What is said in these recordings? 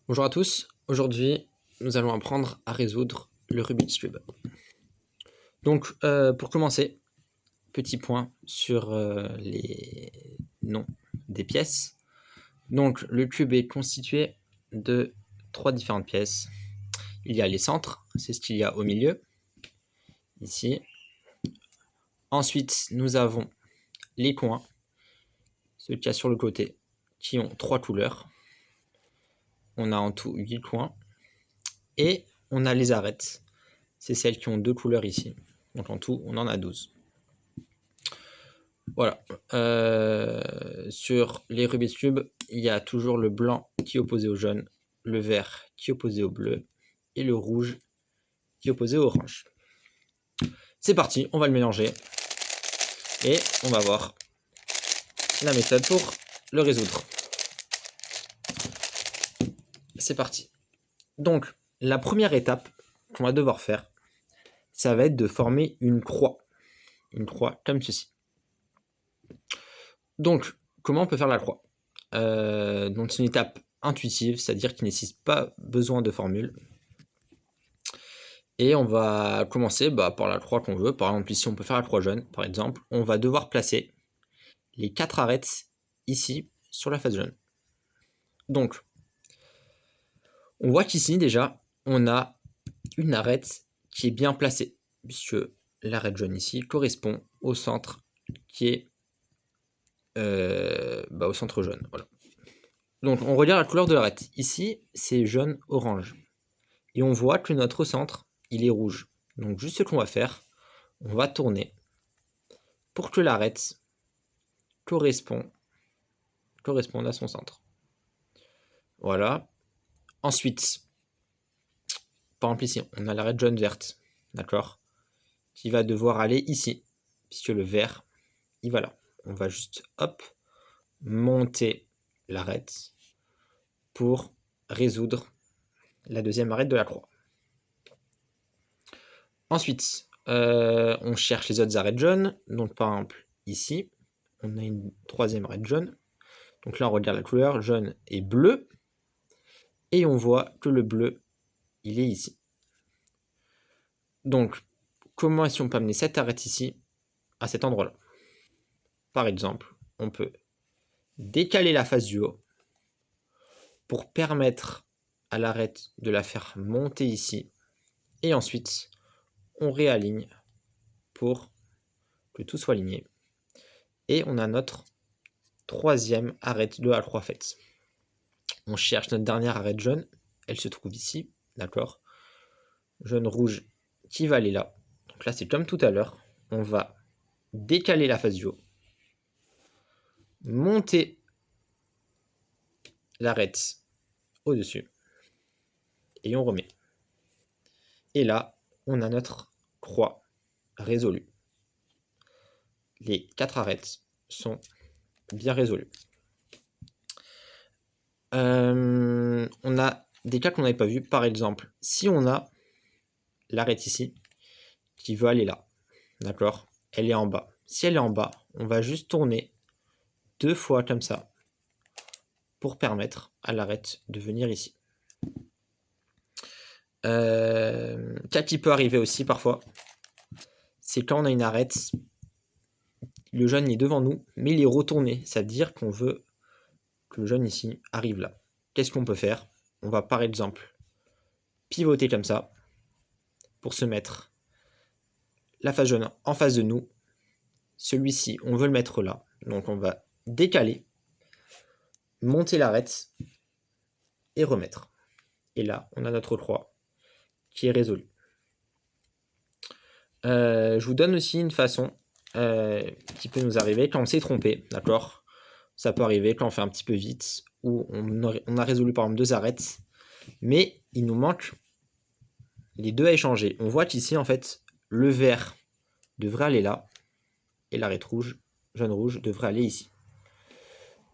Bonjour à tous, aujourd'hui nous allons apprendre à résoudre le Rubik's Cube. Donc pour commencer, petit point sur les noms des pièces. Donc le cube est constitué de 3 différentes pièces. Il y a les centres, c'est ce qu'il y a au milieu, ici. Ensuite nous avons les coins, ceux qu'il y a sur le côté, qui ont 3 couleurs. On a en tout 8 coins. Et on a les arêtes, c'est celles qui ont 2 couleurs ici. Donc en tout, on en a 12. Voilà. Sur les Rubik's Cube, il y a toujours le blanc qui est opposé au jaune, le vert qui est opposé au bleu et le rouge qui est opposé au orange. C'est parti, on va le mélanger et on va voir la méthode pour le résoudre. C'est parti. Donc, la première étape qu'on va devoir faire, ça va être de former une croix. Une croix comme ceci. Donc, comment on peut faire la croix? Donc, c'est une étape intuitive, c'est-à-dire qu'il ne nécessite pas besoin de formule. Et on va commencer par la croix qu'on veut. Par exemple, ici, on peut faire la croix jaune, par exemple. On va devoir placer les 4 arêtes ici, sur la face jaune. Donc, on voit qu'ici, déjà, on a une arête qui est bien placée, puisque l'arête jaune ici correspond au centre qui est au centre jaune. Voilà. Donc, on regarde la couleur de l'arête. Ici, c'est jaune-orange. Et on voit que notre centre, il est rouge. Donc, juste ce qu'on va faire, on va tourner pour que l'arête corresponde à son centre. Voilà. Ensuite, par exemple ici, on a l'arête jaune-verte, d'accord, qui va devoir aller ici, puisque le vert, il va là. On va juste, hop, monter l'arête pour résoudre la deuxième arête de la croix. Ensuite, on cherche les autres arêtes jaunes. Donc, par exemple, ici, on a une troisième arête jaune. Donc là, on regarde la couleur jaune et bleu. Et on voit que le bleu, il est ici. Donc, comment est-ce qu'on peut amener cette arête ici, à cet endroit-là? Par exemple, on peut décaler la face du haut pour permettre à l'arête de la faire monter ici. Et ensuite, on réaligne pour que tout soit aligné. Et on a notre troisième arête de A3 faite. On cherche notre dernière arête jaune. Elle se trouve ici, d'accord? Jaune-rouge qui va aller là. Donc là, c'est comme tout à l'heure. On va décaler la face du haut. Monter l'arête au-dessus. Et on remet. Et là, on a notre croix résolue. Les 4 arêtes sont bien résolues. On a des cas qu'on n'avait pas vus. Par exemple, si on a l'arête ici qui veut aller là, d'accord, elle est en bas. Si elle est en bas, on va juste tourner 2 fois comme ça pour permettre à l'arête de venir ici. Cas qui peut arriver aussi parfois, c'est quand on a une arête, le jaune est devant nous, mais il est retourné. C'est-à-dire qu'on veut que le jaune ici arrive là. Qu'est-ce qu'on peut faire? On va par exemple pivoter comme ça pour se mettre la face jaune en face de nous. Celui-ci, on veut le mettre là. Donc on va décaler, monter l'arête et remettre. Et là, on a notre croix qui est résolue. Je vous donne aussi une façon qui peut nous arriver quand on s'est trompé, d'accord? Ça peut arriver quand on fait un petit peu vite, ou on a résolu par exemple 2 arêtes, mais il nous manque les 2 à échanger. On voit qu'ici, en fait, le vert devrait aller là, et l'arête rouge, jaune-rouge, devrait aller ici.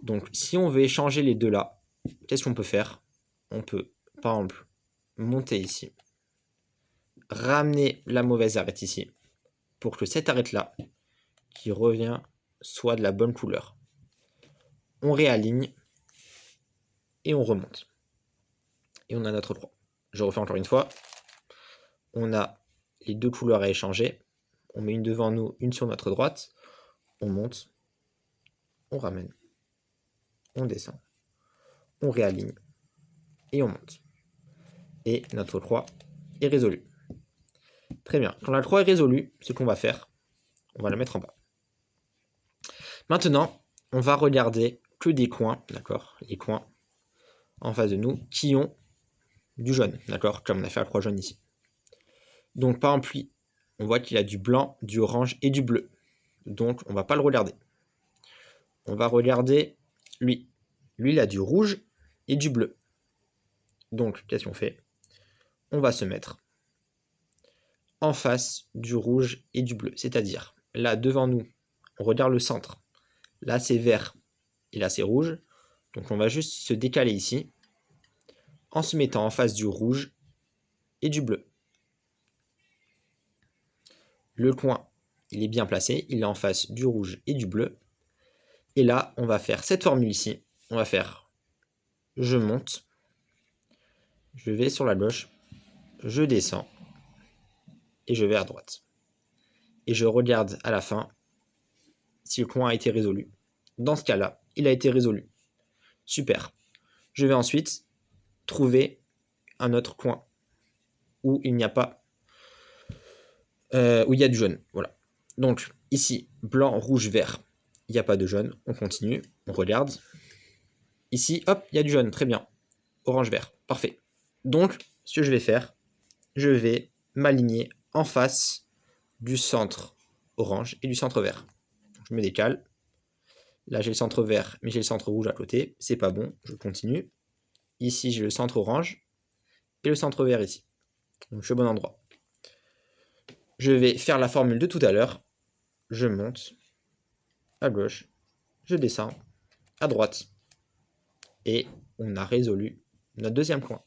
Donc, si on veut échanger les 2 là, qu'est-ce qu'on peut faire? On peut, par exemple, monter ici, ramener la mauvaise arête ici, pour que cette arête-là, qui revient, soit de la bonne couleur. On réaligne, et on remonte. et on a notre 3. Je refais encore une fois. On a les deux couleurs à échanger. On met une devant nous, une sur notre droite. On monte, on ramène, on descend, on réaligne et on monte. Et notre 3 est résolu. Très bien. Quand la 3 est résolue, ce qu'on va faire, on va la mettre en bas. Maintenant, on va regarder que des coins, d'accord, les coins en face de nous qui ont du jaune, d'accord, comme on a fait la croix jaune ici. Donc par exemple, lui, on voit qu'il a du blanc, du orange et du bleu. Donc on ne va pas le regarder. On va regarder lui. Lui, il a du rouge et du bleu. Donc, qu'est-ce qu'on fait? On va se mettre en face du rouge et du bleu. C'est-à-dire, là, devant nous, on regarde le centre. Là, c'est vert et là, c'est rouge. Donc, on va juste se décaler ici en se mettant en face du rouge et du bleu. Le coin, il est bien placé. Il est en face du rouge et du bleu. Et là, on va faire cette formule ici. On va faire je monte, je vais sur la gauche, je descends et je vais à droite. Et je regarde à la fin si le coin a été résolu. Dans ce cas-là, il a été résolu. Super. Je vais ensuite trouver un autre coin où il n'y a pas, où il y a du jaune. Voilà. Donc ici, blanc, rouge, vert. Il n'y a pas de jaune. On continue. On regarde. Ici, hop, il y a du jaune. Très bien. Orange, vert. Parfait. Donc, ce que je vais faire, je vais m'aligner en face du centre orange et du centre vert. Donc, je me décale. Là, j'ai le centre vert, mais j'ai le centre rouge à côté. C'est pas bon. Je continue. Ici, j'ai le centre orange et le centre vert ici. Donc, je suis au bon endroit. Je vais faire la formule de tout à l'heure. Je monte à gauche, je descends à droite. Et on a résolu notre deuxième coin.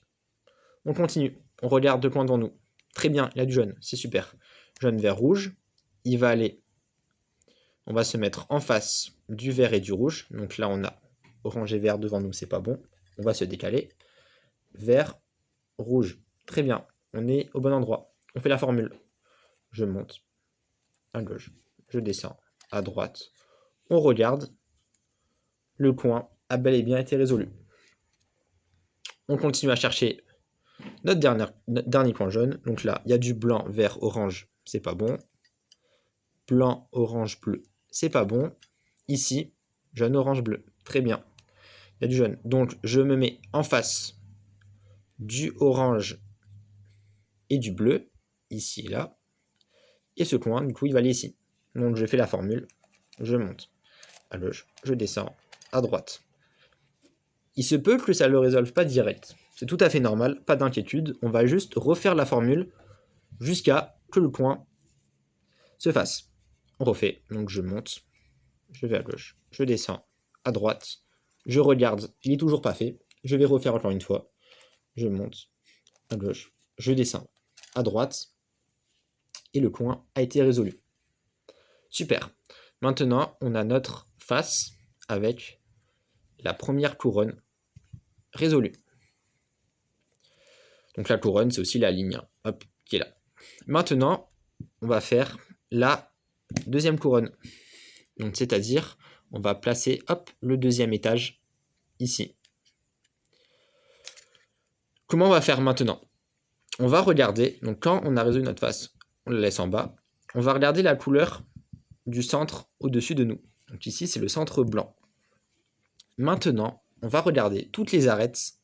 On continue. On regarde deux coins devant nous. Très bien, il y a du jaune, c'est super. Jaune, vert, rouge. Il va aller. On va se mettre en face du vert et du rouge. Donc là, on a orange et vert devant nous, c'est pas bon. On va se décaler. Vert, rouge. Très bien, on est au bon endroit. On fait la formule. Je monte à gauche, je descends à droite. On regarde. Le coin a bel et bien été résolu. On continue à chercher notre dernier coin jaune. Donc là, il y a du blanc, vert, orange, c'est pas bon. Blanc, orange, bleu, c'est pas bon. Ici, jaune, orange, bleu. Très bien. Il y a du jaune. Donc, je me mets en face du orange et du bleu, ici et là. Et ce coin, du coup, il va aller ici. Donc, je fais la formule. Je monte à gauche, je descends à droite. Il se peut que ça ne le résolve pas direct. C'est tout à fait normal, pas d'inquiétude. On va juste refaire la formule jusqu'à que le coin se fasse. On refait. Donc je monte, je vais à gauche, je descends à droite, je regarde, il n'est toujours pas fait. Je vais refaire encore une fois. Je monte à gauche, je descends à droite et le coin a été résolu. Super. Maintenant, on a notre face avec la première couronne résolue. Donc la couronne, c'est aussi la ligne, hop, qui est là. Maintenant, on va faire la deuxième couronne. Donc c'est-à-dire, on va placer, hop, le deuxième étage ici. Comment on va faire maintenant? On va regarder, donc quand on a résolu notre face, on la laisse en bas. On va regarder la couleur du centre au-dessus de nous. Donc ici, c'est le centre blanc. Maintenant, on va regarder toutes les arêtes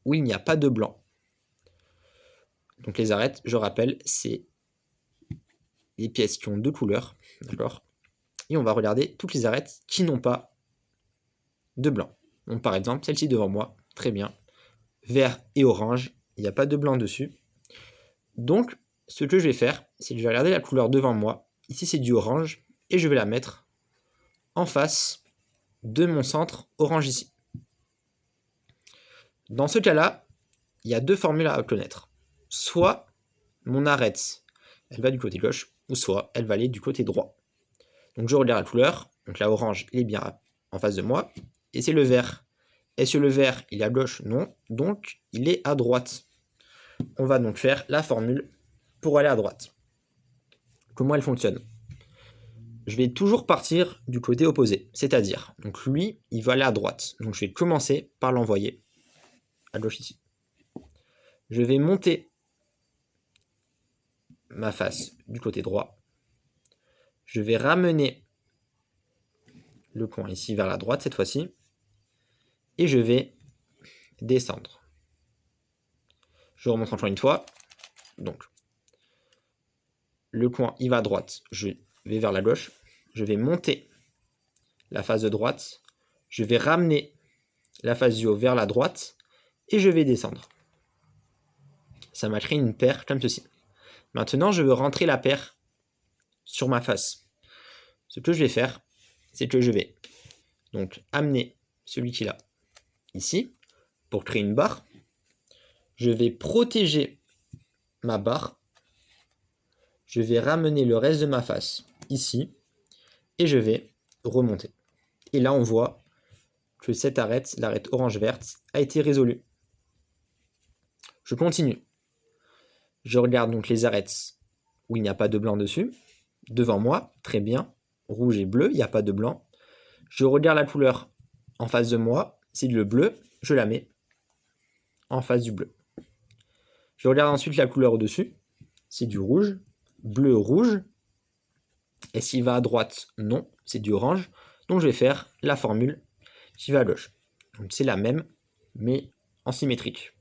où il n'y a pas de blanc. Donc les arêtes, je rappelle, c'est les pièces qui ont deux couleurs, d'accord? Et on va regarder toutes les arêtes qui n'ont pas de blanc. Donc par exemple, celle-ci devant moi, très bien. Vert et orange, il n'y a pas de blanc dessus. Donc, ce que je vais faire, c'est que je vais regarder la couleur devant moi. Ici, c'est du orange. Et je vais la mettre en face de mon centre orange ici. Dans ce cas-là, il y a deux formules à connaître. Soit mon arête, elle va du côté gauche, ou soit elle va aller du côté droit. Donc je regarde la couleur. Donc la orange, elle est bien en face de moi. Et c'est le vert Est-ce que le vert, il est à gauche? Non. Donc, il est à droite. On va donc faire la formule pour aller à droite. Comment elle fonctionne? Je vais toujours partir du côté opposé. C'est-à-dire, donc lui, il va aller à droite. Donc, je vais commencer par l'envoyer à gauche ici. Je vais monter ma face du côté droit. Je vais ramener le coin ici vers la droite cette fois-ci. Et je vais descendre. Je remonte encore une fois. Donc, le coin, il va à droite. Je vais vers la gauche. Je vais monter la face de droite. Je vais ramener la face du haut vers la droite. Et je vais descendre. Ça m'a créé une paire comme ceci. Maintenant, je veux rentrer la paire sur ma face. Ce que je vais faire, c'est que je vais donc amener celui qui est là ici pour créer une barre. Je vais protéger ma barre. Je vais ramener le reste de ma face ici et je vais remonter. Et là, on voit que cette arête, l'arête orange-verte, a été résolue. Je continue. Je regarde donc les arêtes où il n'y a pas de blanc dessus. Devant moi, très bien, rouge et bleu, il n'y a pas de blanc. Je regarde la couleur en face de moi, c'est le bleu, je la mets en face du bleu. Je regarde ensuite la couleur au-dessus, c'est du rouge, bleu, rouge. Et s'il va à droite, non, c'est du orange. Donc je vais faire la formule qui va à gauche. Donc c'est la même, mais en symétrique.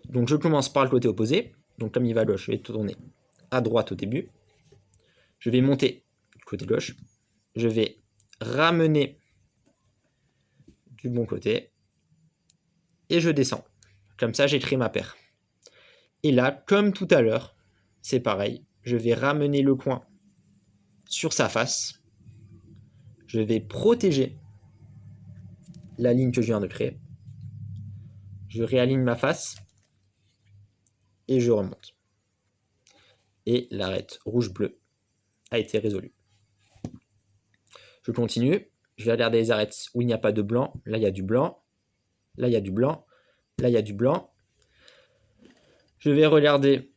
Donc je commence par le côté opposé. Donc comme il va à gauche, je vais tourner à droite au début. Je vais monter du côté gauche. Je vais ramener du bon côté. Et je descends. Comme ça, j'ai créé ma paire. Et là, comme tout à l'heure, c'est pareil. Je vais ramener le coin sur sa face. Je vais protéger la ligne que je viens de créer. Je réaligne ma face. Et je remonte. Et l'arête rouge-bleu a été résolue. Je continue. Je vais regarder les arêtes où il n'y a pas de blanc. Là, il y a du blanc. Là, il y a du blanc. Là, il y a du blanc. Je vais regarder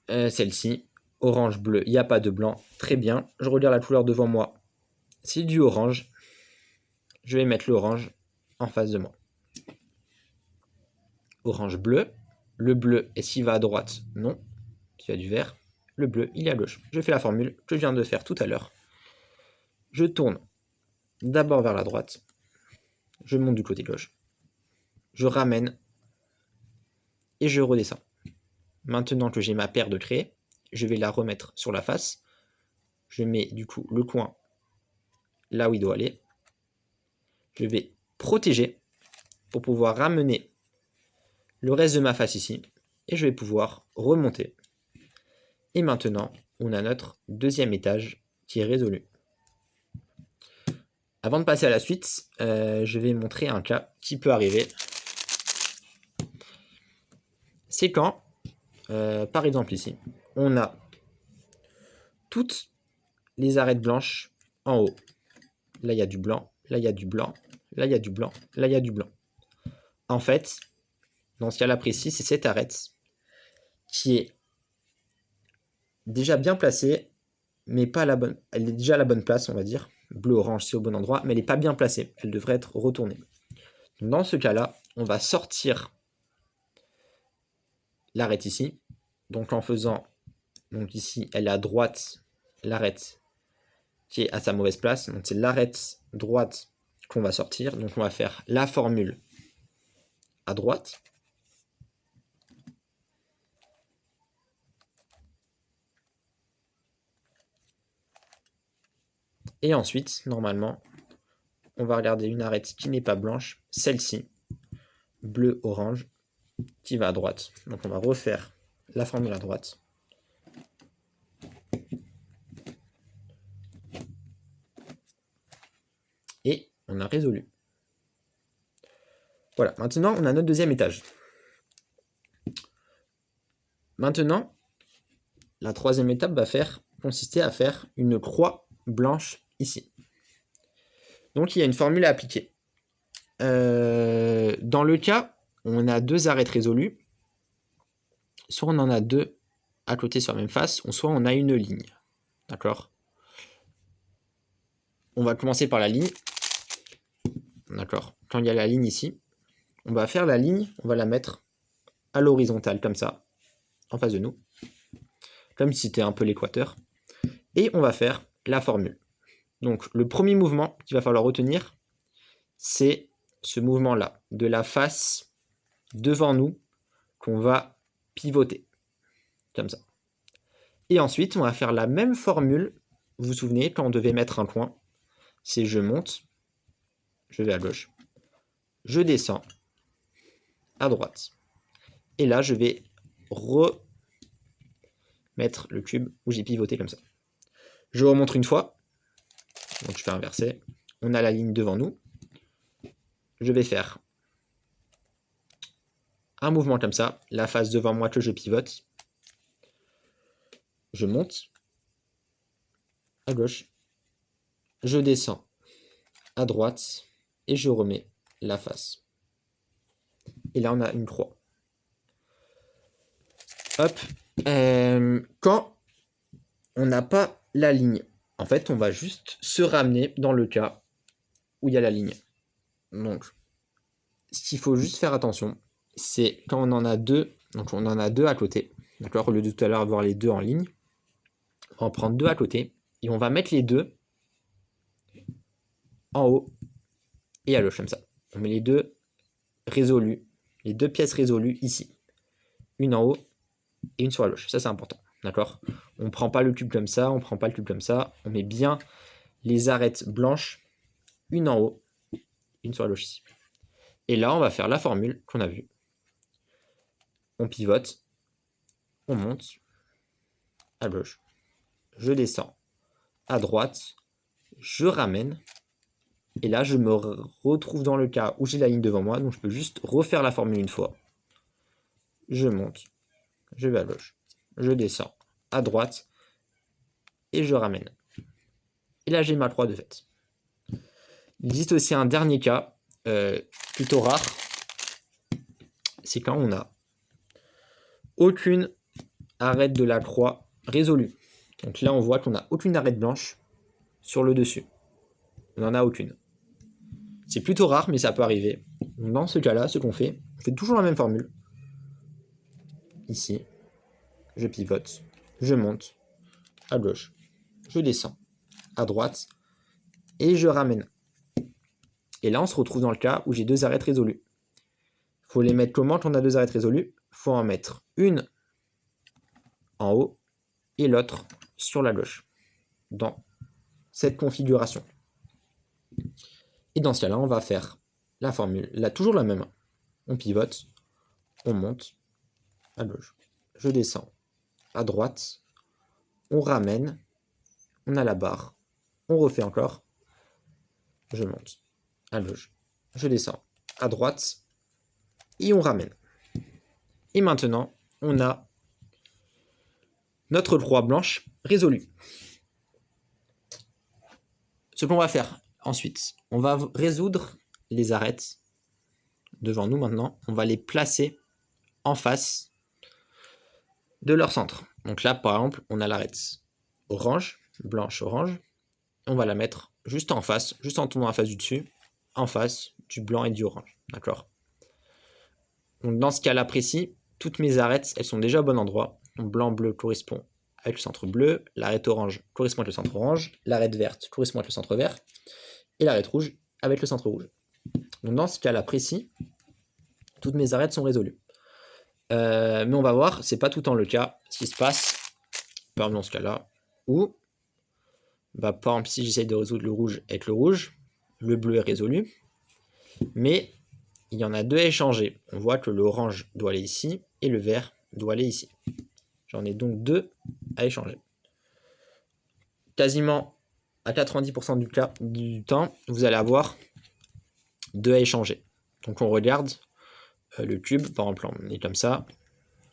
celle-ci. Orange-bleu, il n'y a pas de blanc. Très bien. Je regarde la couleur devant moi. C'est du orange. Je vais mettre l'orange en face de moi. Orange-bleu. Le bleu, est-ce qu'il va à droite? Non. Il y a du vert. Le bleu, il est à gauche. Je fais la formule que je viens de faire tout à l'heure. Je tourne d'abord vers la droite. Je monte du côté gauche. Je ramène et je redescends. Maintenant que j'ai ma paire de créer, je vais la remettre sur la face. Je mets du coup le coin là où il doit aller. Je vais protéger pour pouvoir ramener le reste de ma face ici. Et je vais pouvoir remonter. Et maintenant, on a notre deuxième étage qui est résolu. Avant de passer à la suite, je vais montrer un cas qui peut arriver. C'est quand, par exemple ici, on a toutes les arêtes blanches en haut. Là, il y a du blanc, là, il y a du blanc, là, il y a du blanc, là, il y a du blanc. En fait, dans ce cas-là précis, c'est cette arête qui est déjà bien placée, mais pas à la bonne. Elle est déjà à la bonne place, on va dire. Bleu-orange, c'est au bon endroit, mais elle n'est pas bien placée. Elle devrait être retournée. Donc, dans ce cas-là, on va sortir l'arête ici. Donc en faisant, donc ici, elle est à droite, l'arête qui est à sa mauvaise place. Donc c'est l'arête droite qu'on va sortir. Donc on va faire la formule à droite. Et ensuite, normalement, on va regarder une arête qui n'est pas blanche, celle-ci, bleu-orange, qui va à droite. Donc on va refaire la formule à droite. Et on a résolu. Voilà, maintenant on a notre deuxième étage. Maintenant, la troisième étape va consister à faire une croix blanche ici. Donc il y a une formule à appliquer. dans le cas où on a deux arêtes résolues, soit on en a deux à côté sur la même face, soit on a une ligne. D'accord? On va commencer par la ligne. D'accord? Quand il y a la ligne ici, on va faire la ligne, on va la mettre à l'horizontale, comme ça, en face de nous. Comme si c'était un peu l'équateur. Et on va faire la formule. Donc, le premier mouvement qu'il va falloir retenir, c'est ce mouvement-là, de la face devant nous, qu'on va pivoter. Comme ça. Et ensuite, on va faire la même formule. Vous vous souvenez, quand on devait mettre un point, c'est je monte, je vais à gauche, je descends à droite. Et là, je vais remettre le cube où j'ai pivoté comme ça. Je remonte une fois, donc je fais inverser. On a la ligne devant nous. Je vais faire un mouvement comme ça, la face devant moi que je pivote. Je monte à gauche, je descends à droite et je remets la face. Et là, on a une croix. Hop. Quand on n'a pas la ligne, en fait, on va juste se ramener dans le cas où il y a la ligne. Donc, ce qu'il faut juste faire attention, c'est quand on en a deux, donc on en a deux à côté, d'accord, au lieu de tout à l'heure avoir les deux en ligne, on va en prendre deux à côté, et on va mettre les deux en haut et à gauche, comme ça. On met les deux résolus, les deux pièces résolues ici. Une en haut et une sur la gauche. Ça, c'est important, d'accord? On ne prend pas le cube comme ça, on ne prend pas le cube comme ça, on met bien les arêtes blanches, une en haut, une sur la gauche ici. Et là, on va faire la formule qu'on a vue. On pivote, on monte à gauche, je descends à droite, je ramène, et là, je me retrouve dans le cas où j'ai la ligne devant moi, donc je peux juste refaire la formule une fois. Je monte, je vais à gauche, je descends à droite, et je ramène. Et là, j'ai ma croix de fait. Il existe aussi un dernier cas, plutôt rare, c'est quand on n'a aucune arête de la croix résolue. Donc là, on voit qu'on n'a aucune arête blanche sur le dessus. On n'en a aucune. C'est plutôt rare, mais ça peut arriver. Donc dans ce cas-là, ce qu'on fait, on fait toujours la même formule. Ici, je pivote, je monte à gauche, je descends à droite et je ramène. Et là, on se retrouve dans le cas où j'ai deux arêtes résolues. Il faut les mettre comment quand on a deux arêtes résolues? Il faut en mettre une en haut et l'autre sur la gauche, dans cette configuration. Et dans ce cas-là, on va faire la formule, là, toujours la même. On pivote, on monte à gauche, je descends à droite, on ramène, on a la barre, on refait encore, je monte à gauche, je descends à droite, et on ramène. Et maintenant, on a notre croix blanche résolue. Ce qu'on va faire ensuite, on va résoudre les arêtes devant nous maintenant. On va les placer en face de leur centre. Donc là, par exemple, on a l'arête orange, blanche, orange. On va la mettre juste en face, juste en tournant la face du dessus, en face du blanc et du orange. D'accord? Donc dans ce cas-là précis, toutes mes arêtes, elles sont déjà au bon endroit. Donc blanc, bleu correspond avec le centre bleu, l'arête orange correspond avec le centre orange, l'arête verte correspond avec le centre vert, et l'arête rouge avec le centre rouge. Donc dans ce cas-là précis, toutes mes arêtes sont résolues. Mais on va voir, c'est pas tout le temps le cas, ce qui se passe, par exemple dans ce cas-là, où, bah, par exemple si j'essaye de résoudre le rouge avec le bleu est résolu, mais il y en a deux à échanger. On voit que l'orange doit aller ici, et le vert doit aller ici. J'en ai donc deux à échanger. Quasiment à 90% du temps, vous allez avoir deux à échanger. Donc on regarde le cube, par exemple, on est comme ça.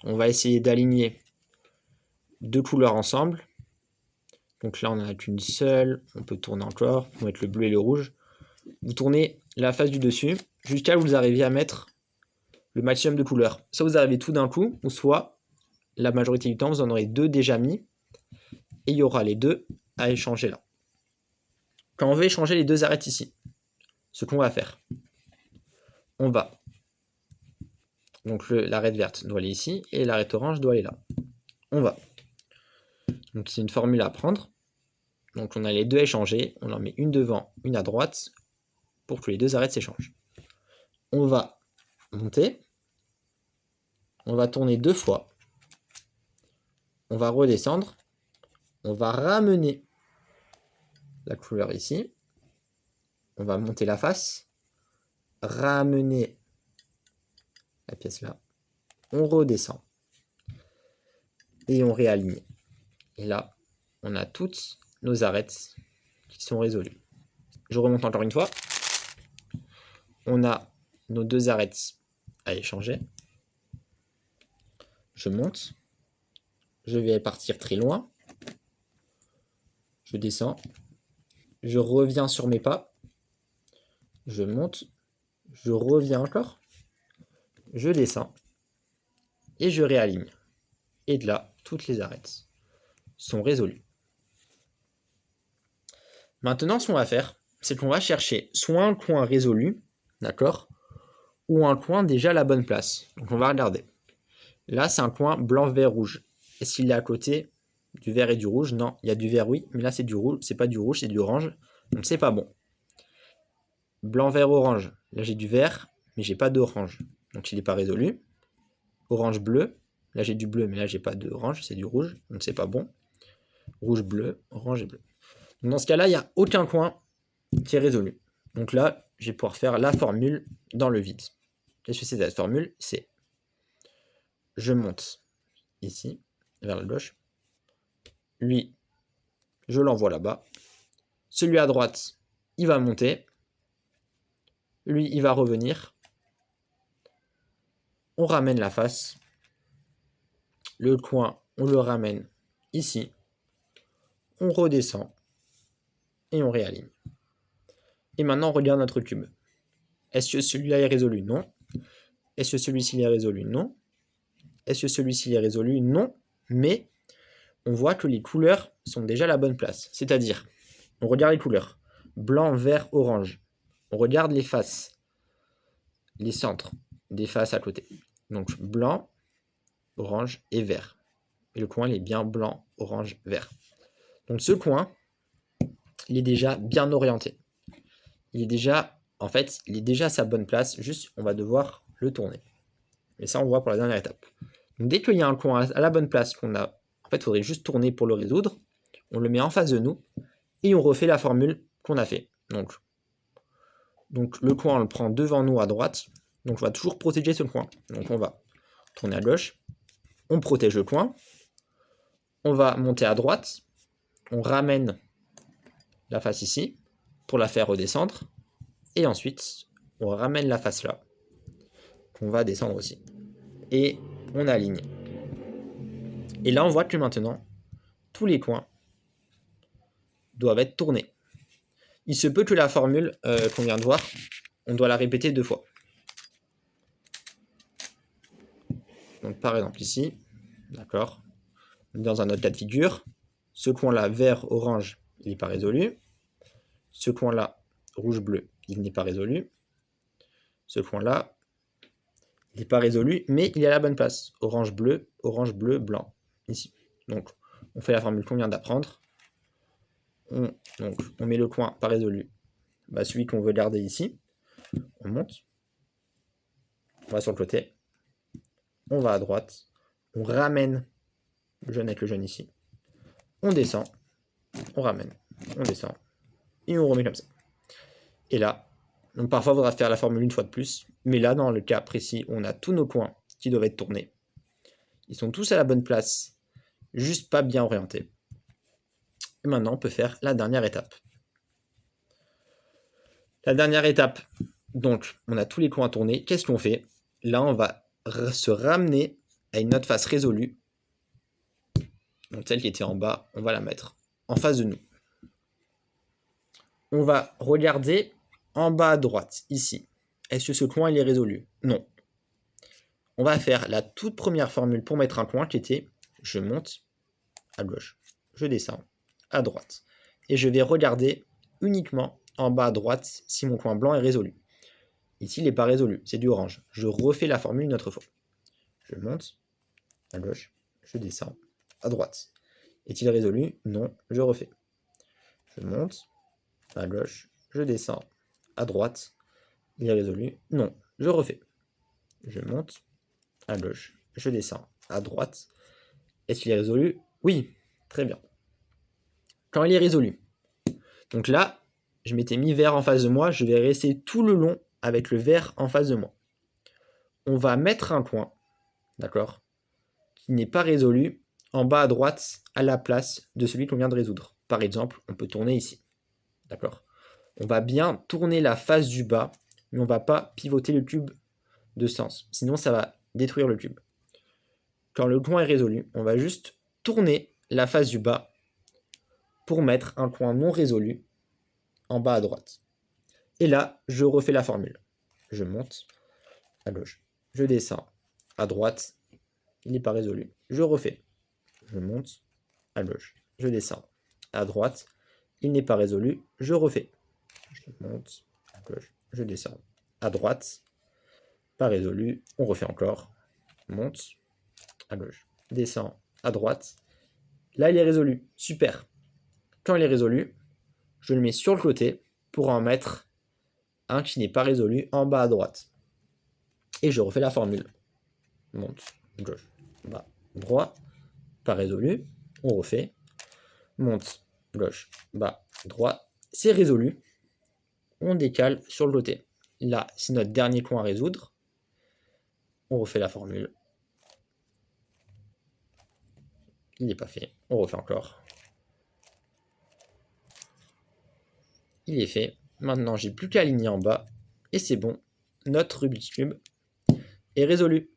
On va essayer d'aligner deux couleurs ensemble. Donc là, on n'en a qu'une seule. On peut tourner encore. On va mettre le bleu et le rouge. Vous tournez la face du dessus. jusqu'à où vous arrivez à mettre le maximum de couleurs. Soit vous arrivez tout d'un coup, ou soit la majorité du temps, vous en aurez 2 déjà mis, et il y aura les 2 à échanger là. Quand on veut échanger les 2 arêtes ici, ce qu'on va faire, on va, donc l'arête verte doit aller ici, et l'arête orange doit aller là. On va, donc c'est une formule à prendre, donc on a les 2 à échanger, on en met une devant, une à droite, pour que les 2 arêtes s'échangent. On va monter, on va tourner 2 fois, on va redescendre, on va ramener la couleur ici, on va monter la face, ramener la pièce là, on redescend, et on réaligne. Et là, on a toutes nos arêtes qui sont résolues. Je remonte encore une fois. On a nos 2 arêtes à échanger. Je monte. Je vais partir très loin. Je descends. Je reviens sur mes pas. Je monte. Je reviens encore. Je descends. Et je réaligne. Et de là, toutes les arêtes sont résolues. Maintenant, ce qu'on va faire, c'est qu'on va chercher soit un coin résolu, d'accord, ou un coin déjà à la bonne place. Donc on va regarder. Là, c'est un coin blanc, vert, rouge. Est-ce qu'il est à côté du vert et du rouge? Non, il y a du vert, oui, mais là c'est du rouge, c'est pas du rouge, c'est du orange. Donc c'est pas bon. Blanc, vert, orange. Là j'ai du vert, mais j'ai pas d'orange. Donc il n'est pas résolu. Orange, bleu. Là j'ai du bleu, mais là j'ai pas d'orange, c'est du rouge. Donc c'est pas bon. Rouge, bleu, orange et bleu. Donc dans ce cas-là, il n'y a aucun coin qui est résolu. Donc là, je vais pouvoir faire la formule dans le vide. Qu'est-ce que c'est cette formule? C'est je monte ici, vers la gauche. Lui, je l'envoie là-bas. Celui à droite, il va monter. Lui, il va revenir. On ramène la face. Le coin, on le ramène ici. On redescend. Et on réaligne. Et maintenant, on regarde notre cube. Est-ce que celui-là est résolu? Non. Est-ce que celui-ci est résolu? Non. Est-ce que celui-ci est résolu? Non. Mais on voit que les couleurs sont déjà à la bonne place. C'est-à-dire, on regarde les couleurs. Blanc, vert, orange. On regarde les faces. Les centres des faces à côté. Donc blanc, orange et vert. Et le coin, il est bien blanc, orange, vert. Donc ce coin, il est déjà bien orienté. Il est déjà, en fait, il est déjà à sa bonne place. Juste, on va devoir le tourner. Et ça, on voit pour la dernière étape. Donc dès qu'il y a un coin à la bonne place qu'on a, en fait, il faudrait juste tourner pour le résoudre. On le met en face de nous et on refait la formule qu'on a fait. Donc le coin, on le prend devant nous à droite. Donc on va toujours protéger ce coin. Donc on va tourner à gauche. On protège le coin. On va monter à droite. On ramène la face ici pour la faire redescendre. Et ensuite, on ramène la face là. On va descendre aussi. Et on aligne. Et là, on voit que maintenant, tous les coins doivent être tournés. Il se peut que la formule qu'on vient de voir, on doit la répéter 2 fois. Donc par exemple ici, d'accord, dans un autre cas de figure, ce coin-là, vert, orange, il n'est pas résolu. Ce coin-là, rouge-bleu, il n'est pas résolu. Ce coin-là, il n'est pas résolu, mais il est à la bonne place. Orange-bleu, blanc, ici. Donc on fait la formule qu'on vient d'apprendre. On met le coin pas résolu, celui qu'on veut garder ici. On monte. On va sur le côté. On va à droite. On ramène le jaune avec le jaune ici. On descend. On ramène. On descend. Et on remet comme ça. Et là, donc parfois il faudra faire la formule une fois de plus. Mais là, dans le cas précis, on a tous nos coins qui doivent être tournés. Ils sont tous à la bonne place. Juste pas bien orientés. Et maintenant, on peut faire la dernière étape. La dernière étape, donc, on a tous les coins tournés. Qu'est-ce qu'on fait? Là, on va se ramener à une autre face résolue. Donc, celle qui était en bas, on va la mettre en face de nous. On va regarder en bas à droite, ici. Est-ce que ce coin il est résolu? Non. On va faire la toute première formule pour mettre un coin qui était je monte à gauche, je descends à droite. Et je vais regarder uniquement en bas à droite si mon coin blanc est résolu. Ici, il n'est pas résolu, c'est du orange. Je refais la formule une autre fois. Je monte à gauche, je descends à droite. Est-il résolu? Non, je refais. Je monte à gauche, je descends à droite. Il est résolu? Non, je refais. Je monte à gauche, je descends à droite. Est-ce qu'il est résolu? Oui, très bien. Quand il est résolu, donc là, je m'étais mis vert en face de moi, je vais rester tout le long avec le vert en face de moi. On va mettre un coin, d'accord, qui n'est pas résolu en bas à droite à la place de celui qu'on vient de résoudre. Par exemple, on peut tourner ici, d'accord. On va bien tourner la face du bas, mais on ne va pas pivoter le cube de sens, sinon ça va détruire le cube. Quand le coin est résolu, on va juste tourner la face du bas pour mettre un coin non résolu en bas à droite. Et là, je refais la formule. Je monte à gauche, je descends à droite, il n'est pas résolu. Je refais. Je monte à gauche, je descends à droite, il n'est pas résolu. Je refais. Je monte à gauche, je descends à droite, pas résolu. On refait encore. Monte à gauche, descend à droite. Là, il est résolu. Super. Quand il est résolu, je le mets sur le côté pour en mettre un qui n'est pas résolu en bas à droite. Et je refais la formule. Monte, gauche, bas, droit, pas résolu. On refait. Monte, gauche, bas, droit. C'est résolu. On décale sur le côté. Là, c'est notre dernier coin à résoudre. On refait la formule. Il n'est pas fait. On refait encore. Il est fait. Maintenant, j'ai plus qu'à aligner en bas. Et c'est bon. Notre Rubik's Cube est résolu.